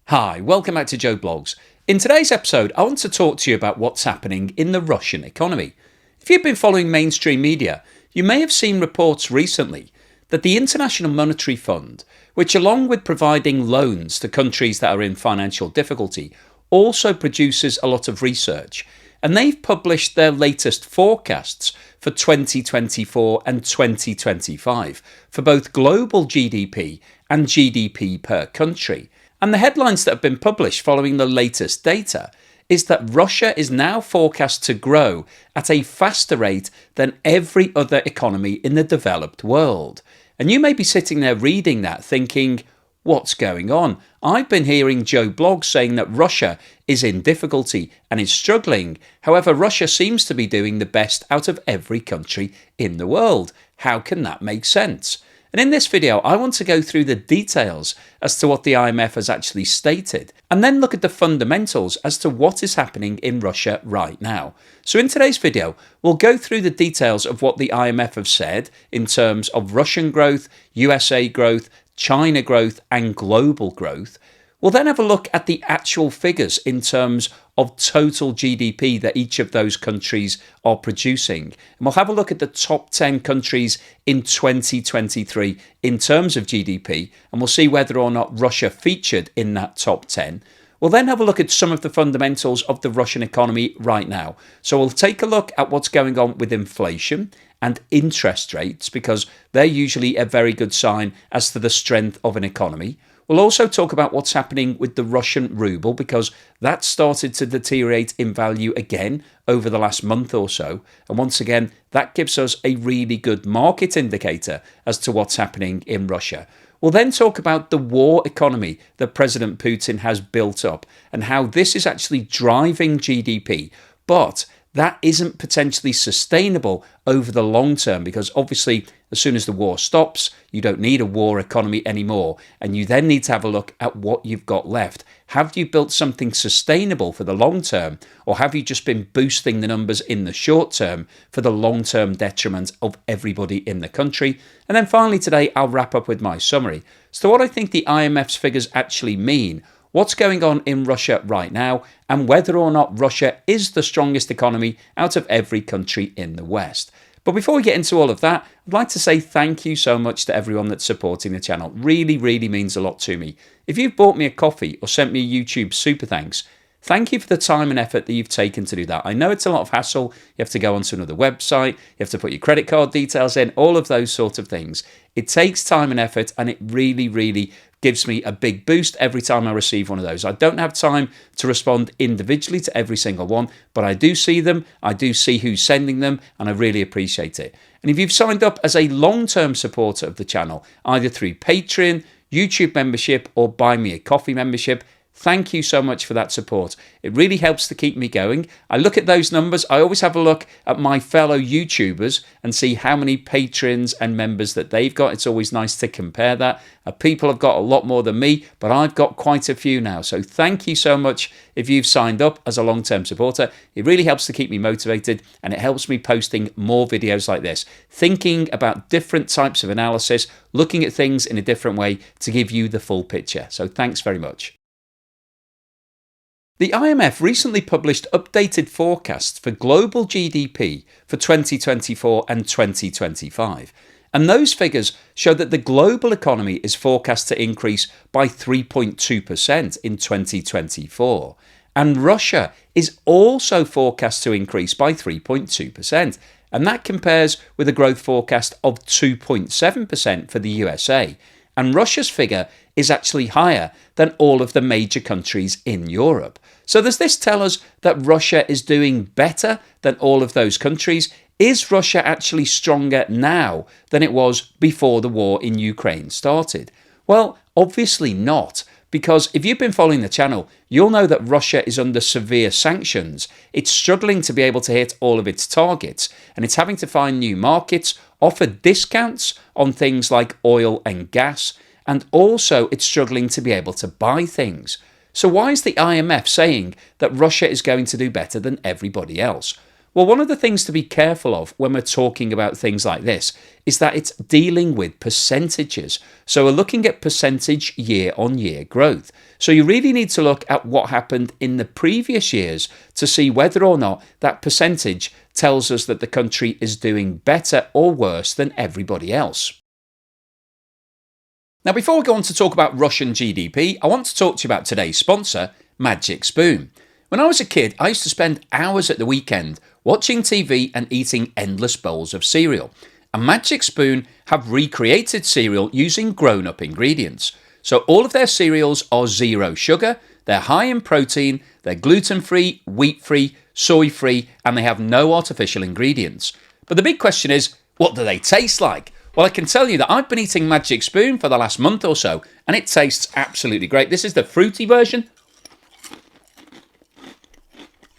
Hi, welcome back to Joe Blogs. In today's episode, I want to talk to you about what's happening in the Russian economy. If you've been following mainstream media, you may have seen reports recently that the International Monetary Fund, which along with providing loans to countries that are in financial difficulty, also produces a lot of research. And they've published their latest forecasts for 2024 and 2025 for both global GDP and GDP per country. And the headlines that have been published following the latest data is that Russia is now forecast to grow at a faster rate than every other economy in the developed world. And you may be sitting there reading that thinking, what's going on? I've been hearing Joe Blogs saying that Russia is in difficulty and is struggling. However, Russia seems to be doing the best out of every country in the world. How can that make sense? And in this video, I want to go through the details as to what the IMF has actually stated, and then look at the fundamentals as to what is happening in Russia right now. So in today's video, we'll go through the details of what the IMF have said in terms of Russian growth, USA growth, China growth, and global growth. We'll then have a look at the actual figures in terms of total GDP that each of those countries are producing. And we'll have a look at the top 10 countries in 2023 in terms of GDP, and we'll see whether or not Russia featured in that top 10. We'll then have a look at some of the fundamentals of the Russian economy right now. So we'll take a look at what's going on with inflation and interest rates, because they're usually a very good sign as to the strength of an economy. We'll also talk about what's happening with the Russian ruble, because that started to deteriorate in value again over the last month or so. And once again, that gives us a really good market indicator as to what's happening in Russia. We'll then talk about the war economy that President Putin has built up and how this is actually driving GDP. But that isn't potentially sustainable over the long term, because obviously as soon as the war stops, you don't need a war economy anymore, and you then need to have a look at what you've got left. Have you built something sustainable for the long term, or have you just been boosting the numbers in the short term for the long-term detriment of everybody in the country? And then finally today, I'll wrap up with my summary. So what I think the IMF's figures actually mean, what's going on in Russia right now, and whether or not Russia is the strongest economy out of every country in the West. But before we get into all of that, I'd like to say thank you so much to everyone that's supporting the channel. Really, really means a lot to me. If you've bought me a coffee or sent me a YouTube super thanks, thank you for the time and effort that you've taken to do that. I know it's a lot of hassle. You have to go onto another website. You have to put your credit card details in, all of those sort of things. It takes time and effort, and it really, really gives me a big boost every time I receive one of those. I don't have time to respond individually to every single one, but I do see them, I do see who's sending them, and I really appreciate it. And if you've signed up as a long-term supporter of the channel, either through Patreon, YouTube membership, or Buy Me a Coffee membership, thank you so much for that support. It really helps to keep me going. I look at those numbers. I always have a look at my fellow YouTubers and see how many patrons and members that they've got. It's always nice to compare that. People have got a lot more than me, but I've got quite a few now. So thank you so much if you've signed up as a long-term supporter. It really helps to keep me motivated, and it helps me posting more videos like this, thinking about different types of analysis, looking at things in a different way to give you the full picture. So thanks very much. The IMF recently published updated forecasts for global GDP for 2024 and 2025. And those figures show that the global economy is forecast to increase by 3.2% in 2024. And Russia is also forecast to increase by 3.2%. And that compares with a growth forecast of 2.7% for the USA. And Russia's figure is actually higher than all of the major countries in Europe. So does this tell us that Russia is doing better than all of those countries? Is Russia actually stronger now than it was before the war in Ukraine started? Well, obviously not, because if you've been following the channel, you'll know that Russia is under severe sanctions. It's struggling to be able to hit all of its targets, and it's having to find new markets, offer discounts on things like oil and gas, and also it's struggling to be able to buy things. So why is the IMF saying that Russia is going to do better than everybody else? Well, one of the things to be careful of when we're talking about things like this is that it's dealing with percentages. So we're looking at percentage year-on-year growth. So you really need to look at what happened in the previous years to see whether or not that percentage tells us that the country is doing better or worse than everybody else. Now, before we go on to talk about Russian GDP, I want to talk to you about today's sponsor, Magic Spoon. When I was a kid, I used to spend hours at the weekend watching TV and eating endless bowls of cereal. And Magic Spoon have recreated cereal using grown-up ingredients. So all of their cereals are zero sugar, they're high in protein, they're gluten-free, wheat-free, soy-free, and they have no artificial ingredients. But the big question is, what do they taste like? Well, I can tell you that I've been eating Magic Spoon for the last month or so, and it tastes absolutely great. This is the fruity version.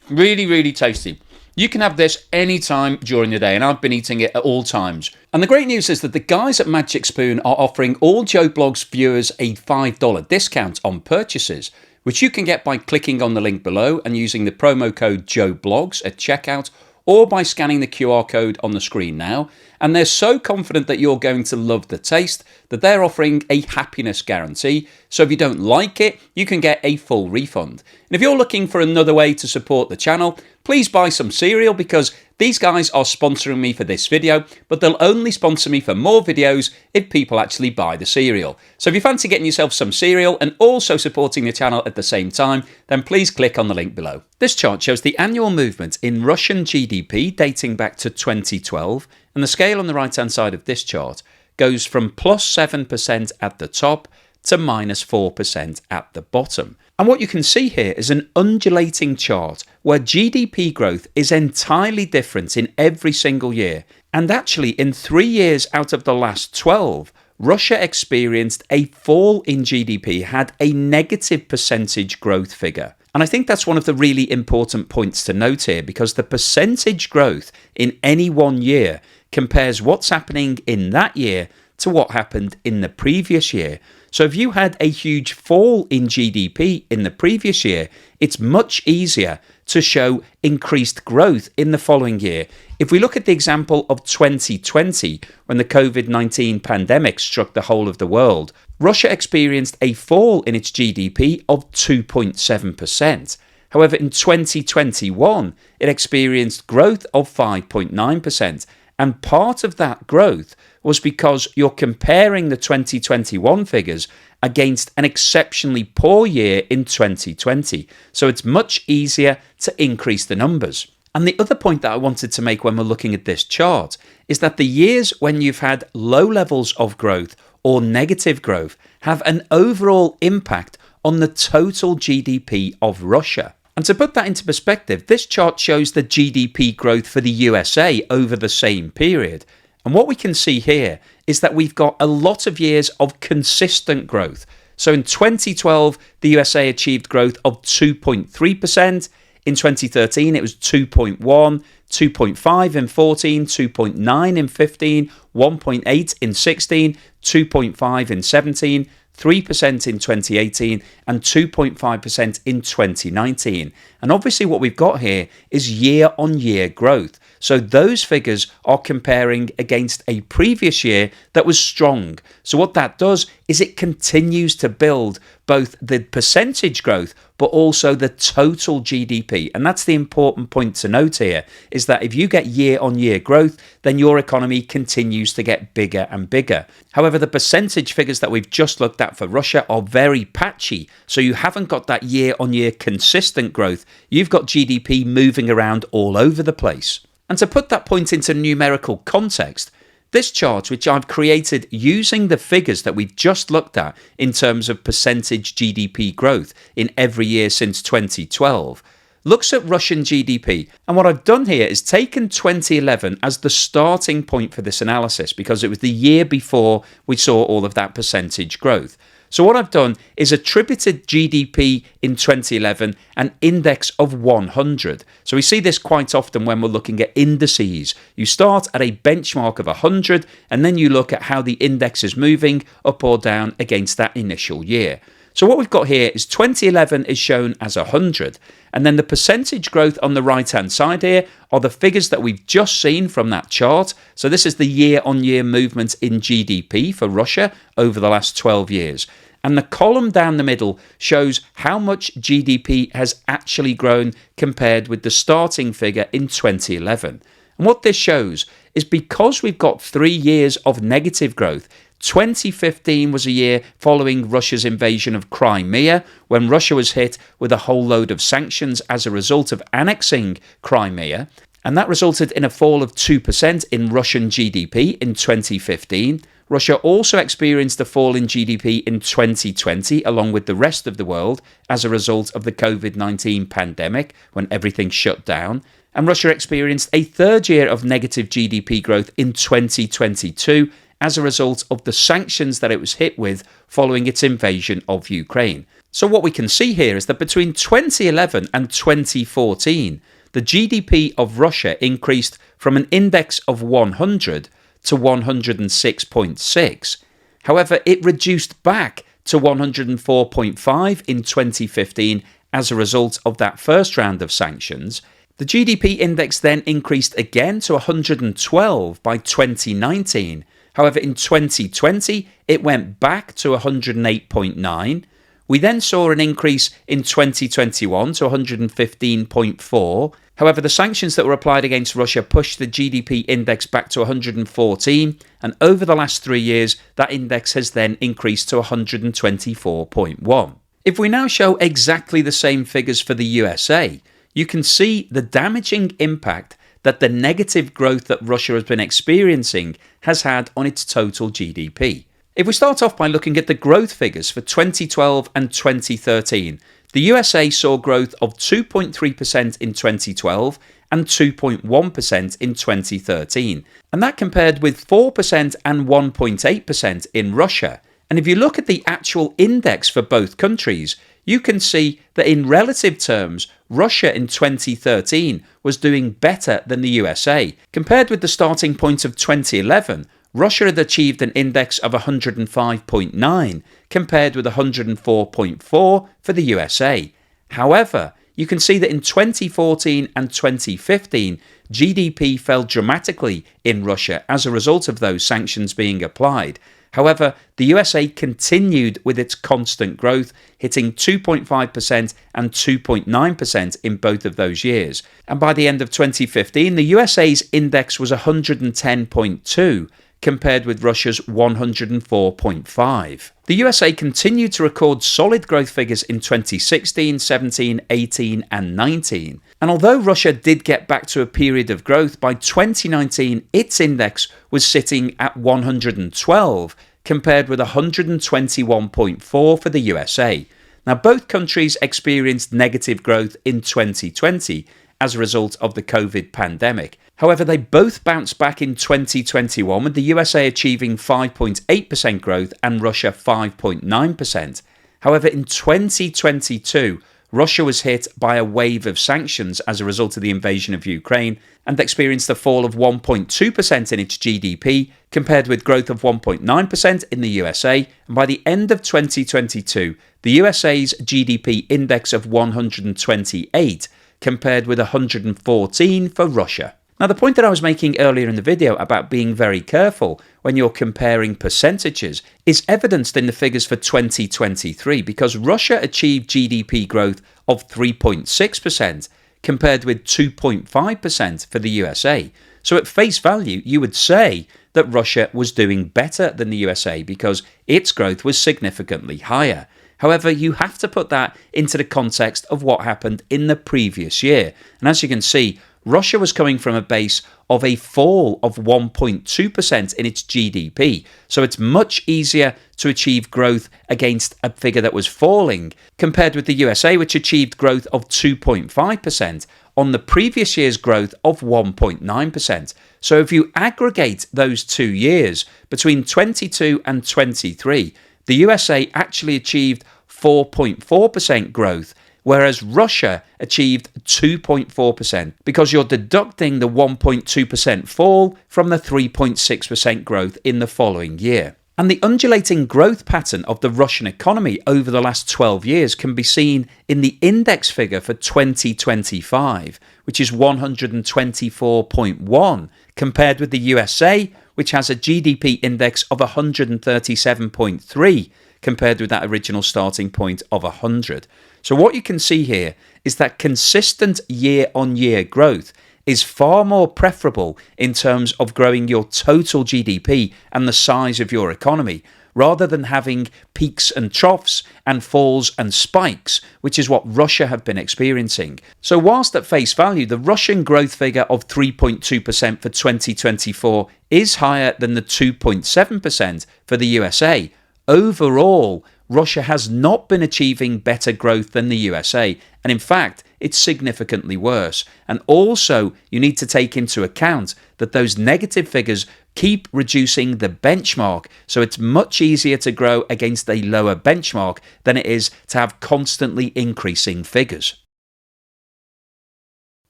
Really, really tasty. You can have this anytime during the day, and I've been eating it at all times. And the great news is that the guys at Magic Spoon are offering all Joe Blogs viewers a $5 discount on purchases, which you can get by clicking on the link below and using the promo code JOEBLOGS at checkout, or by scanning the QR code on the screen now. And they're so confident that you're going to love the taste that they're offering a happiness guarantee. So if you don't like it, you can get a full refund. And if you're looking for another way to support the channel, please buy some cereal, because these guys are sponsoring me for this video, but they'll only sponsor me for more videos if people actually buy the cereal. So if you fancy getting yourself some cereal and also supporting the channel at the same time, then please click on the link below. This chart shows the annual movement in Russian GDP dating back to 2012, and the scale on the right hand side of this chart goes from plus 7% at the top to minus 4% at the bottom. And what you can see here is an undulating chart where GDP growth is entirely different in every single year. And actually, in 3 years out of the last 12, Russia experienced a fall in GDP, had a negative percentage growth figure. And I think that's one of the really important points to note here, because the percentage growth in any one year compares what's happening in that year to what happened in the previous year. So if you had a huge fall in GDP in the previous year, it's much easier to show increased growth in the following year. If we look at the example of 2020, when the COVID-19 pandemic struck the whole of the world, Russia experienced a fall in its GDP of 2.7%. However, in 2021, it experienced growth of 5.9%. And part of that growth was because you're comparing the 2021 figures against an exceptionally poor year in 2020. So it's much easier to increase the numbers. And the other point that I wanted to make when we're looking at this chart is that the years when you've had low levels of growth or negative growth have an overall impact on the total GDP of Russia. And to put that into perspective, this chart shows the GDP growth for the USA over the same period. And what we can see here is that we've got a lot of years of consistent growth. So in 2012, the USA achieved growth of 2.3%. In 2013, it was 2.1, 2.5 in 14, 2.9 in 15, 1.8 in 16, 2.5 in 17, 3% in 2018 and 2.5% in 2019. And obviously what we've got here is year-on-year growth. So those figures are comparing against a previous year that was strong. So what that does is it continues to build both the percentage growth but also the total GDP. And that's the important point to note here, is that if you get year-on-year growth, then your economy continues to get bigger and bigger. However, the percentage figures that we've just looked at for Russia are very patchy. So you haven't got that year-on-year consistent growth. You've got GDP moving around all over the place. And to put that point into numerical context, this chart, which I've created using the figures that we've just looked at in terms of percentage GDP growth in every year since 2012, looks at Russian GDP. And what I've done here is taken 2011 as the starting point for this analysis, because it was the year before we saw all of that percentage growth. So what I've done is attributed GDP in 2011 an index of 100. So we see this quite often when we're looking at indices. You start at a benchmark of 100 and then you look at how the index is moving up or down against that initial year. So what we've got here is 2011 is shown as 100, and then the percentage growth on the right-hand side here are the figures that we've just seen from that chart. So this is the year-on-year movement in GDP for Russia over the last 12 years. And the column down the middle shows how much GDP has actually grown compared with the starting figure in 2011. And what this shows is because we've got 3 years of negative growth, 2015 was a year following Russia's invasion of Crimea, when Russia was hit with a whole load of sanctions as a result of annexing Crimea, and that resulted in a fall of 2% in Russian GDP in 2015. Russia also experienced a fall in GDP in 2020, along with the rest of the world, as a result of the COVID-19 pandemic, when everything shut down. And Russia experienced a third year of negative GDP growth in 2022, as a result of the sanctions that it was hit with following its invasion of Ukraine. So what we can see here is that between 2011 and 2014, the GDP of Russia increased from an index of 100 to 106.6. However, it reduced back to 104.5 in 2015 as a result of that first round of sanctions. The GDP index then increased again to 112 by 2019. However, in 2020, it went back to 108.9. We then saw an increase in 2021 to 115.4. However, the sanctions that were applied against Russia pushed the GDP index back to 114, and over the last 3 years, that index has then increased to 124.1. If we now show exactly the same figures for the USA, you can see the damaging impact that the negative growth that Russia has been experiencing has had on its total GDP. If we start off by looking at the growth figures for 2012 and 2013, the USA saw growth of 2.3% in 2012 and 2.1% in 2013, and that compared with 4% and 1.8% in Russia. And if you look at the actual index for both countries, you can see that in relative terms, Russia in 2013 was doing better than the USA. Compared with the starting point of 2011, Russia had achieved an index of 105.9 compared with 104.4 for the USA. However, you can see that in 2014 and 2015, GDP fell dramatically in Russia as a result of those sanctions being applied. However, the USA continued with its constant growth, hitting 2.5% and 2.9% in both of those years. And by the end of 2015, the USA's index was 110.2, compared with Russia's 104.5. The USA continued to record solid growth figures in 2016, 17, 18 and 19. And although Russia did get back to a period of growth, by 2019 its index was sitting at 112 compared with 121.4 for the USA. Now both countries experienced negative growth in 2020 as a result of the COVID pandemic. However, they both bounced back in 2021, with the USA achieving 5.8% growth and Russia 5.9%. However, in 2022, Russia was hit by a wave of sanctions as a result of the invasion of Ukraine and experienced a fall of 1.2% in its GDP, compared with growth of 1.9% in the USA. And by the end of 2022, the USA's GDP index of 128 compared with 114 for Russia. Now, the point that I was making earlier in the video about being very careful when you're comparing percentages is evidenced in the figures for 2023, because Russia achieved GDP growth of 3.6% compared with 2.5% for the USA. So at face value, you would say that Russia was doing better than the USA because its growth was significantly higher. However, you have to put that into the context of what happened in the previous year. And as you can see, Russia was coming from a base of a fall of 1.2% in its GDP. So it's much easier to achieve growth against a figure that was falling, compared with the USA, which achieved growth of 2.5% on the previous year's growth of 1.9%. So if you aggregate those 2 years, between 22 and 23, the USA actually achieved 4.4% growth, whereas Russia achieved 2.4%, because you're deducting the 1.2% fall from the 3.6% growth in the following year. And the undulating growth pattern of the Russian economy over the last 12 years can be seen in the index figure for 2025, which is 124.1, compared with the USA, which has a GDP index of 137.3, compared with that original starting point of 100. So what you can see here is that consistent year-on-year growth is far more preferable in terms of growing your total GDP and the size of your economy, rather than having peaks and troughs and falls and spikes, which is what Russia have been experiencing. So whilst at face value, the Russian growth figure of 3.2% for 2024 is higher than the 2.7% for the USA, overall, Russia has not been achieving better growth than the USA, and in fact, it's significantly worse. And also, you need to take into account that those negative figures keep reducing the benchmark, so it's much easier to grow against a lower benchmark than it is to have constantly increasing figures.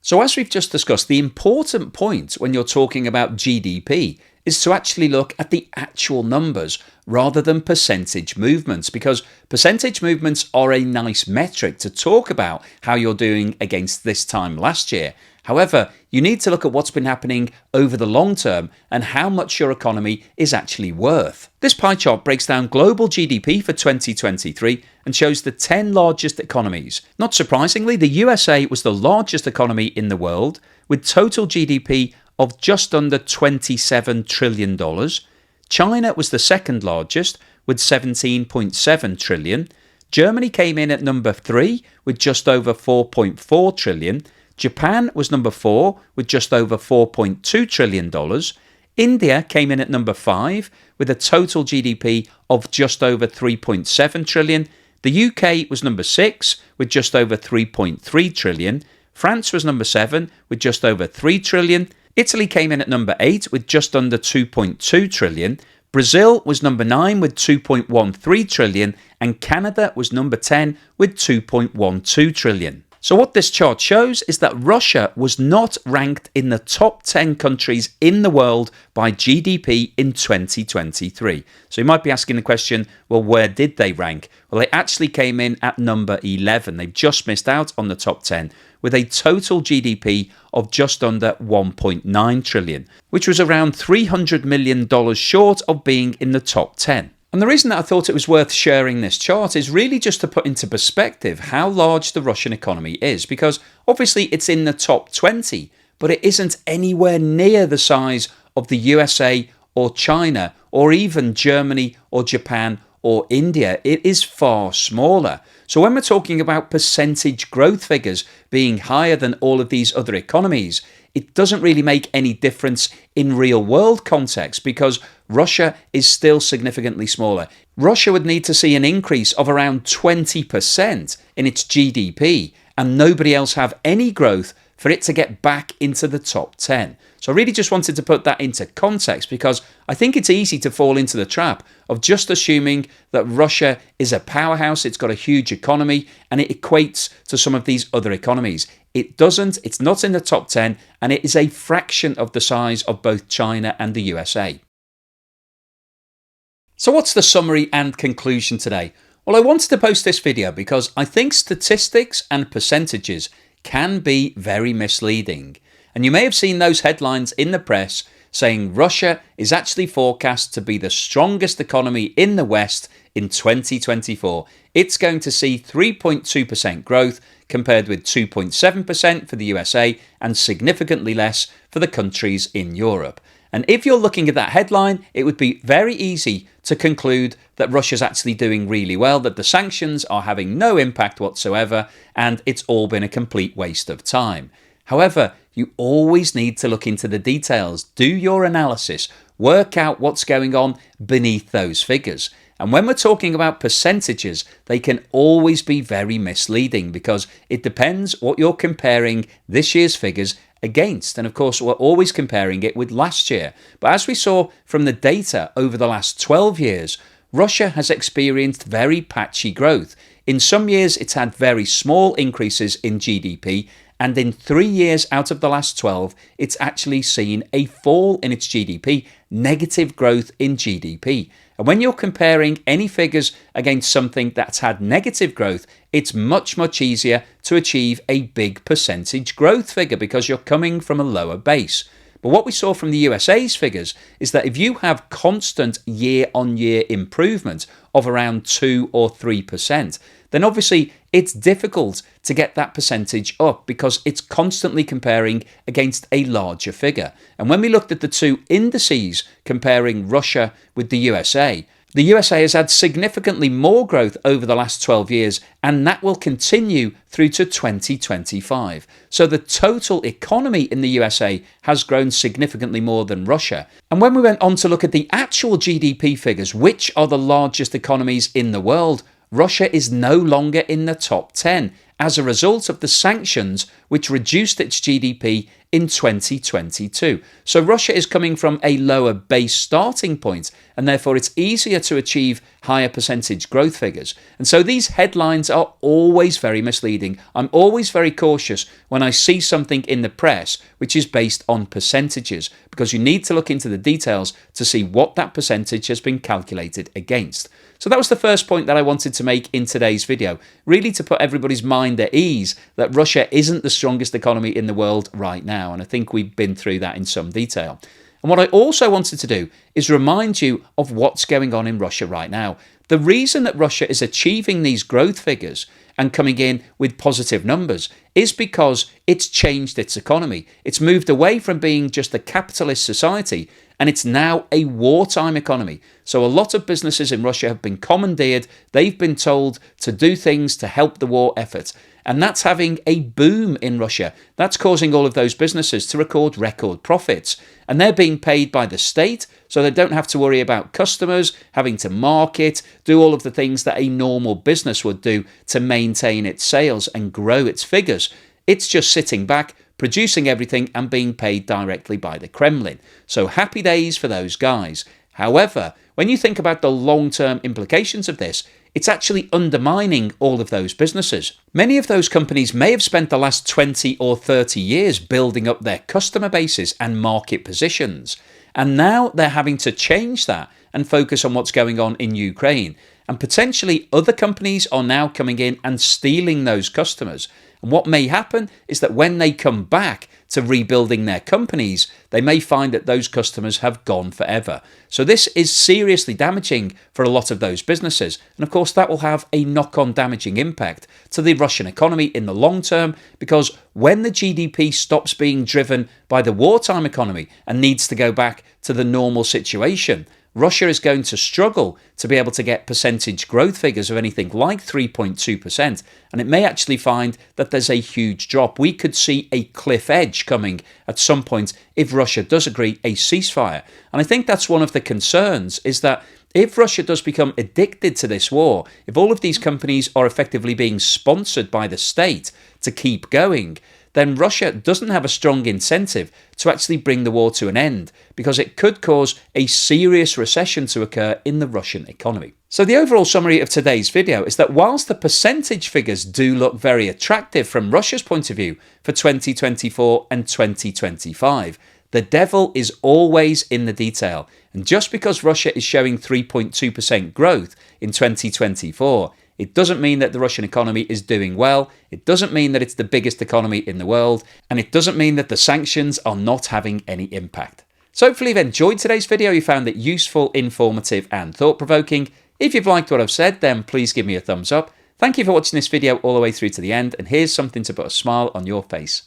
So as we've just discussed, the important point when you're talking about GDP is to actually look at the actual numbers rather than percentage movements, because percentage movements are a nice metric to talk about how you're doing against this time last year. However, you need to look at what's been happening over the long term and how much your economy is actually worth. This pie chart breaks down global GDP for 2023 and shows the 10 largest economies. Not surprisingly, the USA was the largest economy in the world, with total GDP of just under $27 trillion. China was the second largest with 17.7 trillion. Germany came in at number 3 with just over 4.4 trillion. Japan was number 4 with just over $4.2 trillion. India came in at number 5 with a total GDP of just over 3.7 trillion. The UK was number 6 with just over 3.3 trillion. France was number 7 with just over 3 trillion. Italy came in at number 8 with just under 2.2 trillion. Brazil was number 9 with 2.13 trillion, and Canada was number 10 with 2.12 trillion. So what this chart shows is that Russia was not ranked in the top 10 countries in the world by GDP in 2023. So you might be asking the question, well, where did they rank? Well, they actually came in at number 11. They've just missed out on the top 10 with a total GDP of just under 1.9 trillion, which was around $300 million short of being in the top 10. And the reason that I thought it was worth sharing this chart is really just to put into perspective how large the Russian economy is, because obviously it's in the top 20, but it isn't anywhere near the size of the USA or China or even Germany or Japan or India. It is far smaller. So when we're talking about percentage growth figures being higher than all of these other economies, it doesn't really make any difference in real world context because Russia is still significantly smaller. Russia would need to see an increase of around 20% in its GDP and nobody else have any growth for it to get back into the top 10. So I really just wanted to put that into context because I think it's easy to fall into the trap of just assuming that Russia is a powerhouse, it's got a huge economy, and it equates to some of these other economies. It doesn't, it's not in the top 10, and it is a fraction of the size of both China and the USA. So what's the summary and conclusion today? Well, I wanted to post this video because I think statistics and percentages can be very misleading. And you may have seen those headlines in the press saying Russia is actually forecast to be the strongest economy in the West in 2024. It's going to see 3.2% growth compared with 2.7% for the USA and significantly less for the countries in Europe. And if you're looking at that headline, it would be very easy to conclude that Russia's actually doing really well, that the sanctions are having no impact whatsoever, and it's all been a complete waste of time. However, you always need to look into the details, do your analysis, work out what's going on beneath those figures. And when we're talking about percentages, they can always be very misleading because it depends what you're comparing this year's figures against. And of course, we're always comparing it with last year. But as we saw from the data over the last 12 years, Russia has experienced very patchy growth. In some years, it's had very small increases in GDP. And in 3 years out of the last 12, it's actually seen a fall in its GDP, negative growth in GDP. And when you're comparing any figures against something that's had negative growth, it's much, much easier to achieve a big percentage growth figure because you're coming from a lower base. But what we saw from the USA's figures is that if you have constant year-on-year improvement of around 2 or 3%, then obviously it's difficult to get that percentage up because it's constantly comparing against a larger figure. And when we looked at the two indices comparing Russia with the USA has had significantly more growth over the last 12 years, and that will continue through to 2025. So the total economy in the USA has grown significantly more than Russia. And when we went on to look at the actual GDP figures, which are the largest economies in the world, Russia is no longer in the top 10 as a result of the sanctions which reduced its GDP in 2022. So Russia is coming from a lower base starting point, and therefore it's easier to achieve higher percentage growth figures. And so these headlines are always very misleading. I'm always very cautious when I see something in the press which is based on percentages, because you need to look into the details to see what that percentage has been calculated against. So that was the first point that I wanted to make in today's video, really to put everybody's mind at ease that Russia isn't the strongest economy in the world right now. And I think we've been through that in some detail. And what I also wanted to do is remind you of what's going on in Russia right now. The reason that Russia is achieving these growth figures and coming in with positive numbers is because it's changed its economy. It's moved away from being just a capitalist society, and it's now a wartime economy. So a lot of businesses in Russia have been commandeered. They've been told to do things to help the war effort. And that's having a boom in Russia. That's causing all of those businesses to record profits. And they're being paid by the state, so they don't have to worry about customers, having to market, do all of the things that a normal business would do to maintain its sales and grow its figures. It's just sitting back, producing everything and being paid directly by the Kremlin. So happy days for those guys. However, when you think about the long-term implications of this, it's actually undermining all of those businesses. Many of those companies may have spent the last 20 or 30 years building up their customer bases and market positions. And now they're having to change that and focus on what's going on in Ukraine. And potentially other companies are now coming in and stealing those customers. And what may happen is that when they come back to rebuilding their companies, they may find that those customers have gone forever. So this is seriously damaging for a lot of those businesses. And of course, that will have a knock-on damaging impact to the Russian economy in the long term, because when the GDP stops being driven by the wartime economy and needs to go back to the normal situation, Russia is going to struggle to be able to get percentage growth figures of anything like 3.2%, and it may actually find that there's a huge drop. We could see a cliff edge coming at some point if Russia does agree a ceasefire. And I think that's one of the concerns, is that if Russia does become addicted to this war, if all of these companies are effectively being sponsored by the state to keep going, then Russia doesn't have a strong incentive to actually bring the war to an end, because it could cause a serious recession to occur in the Russian economy. So the overall summary of today's video is that whilst the percentage figures do look very attractive from Russia's point of view for 2024 and 2025, the devil is always in the detail. And just because Russia is showing 3.2% growth in 2024, it doesn't mean that the Russian economy is doing well. It doesn't mean that it's the biggest economy in the world. And it doesn't mean that the sanctions are not having any impact. So hopefully you've enjoyed today's video. You found it useful, informative and thought-provoking. If you've liked what I've said, then please give me a thumbs up. Thank you for watching this video all the way through to the end. And here's something to put a smile on your face.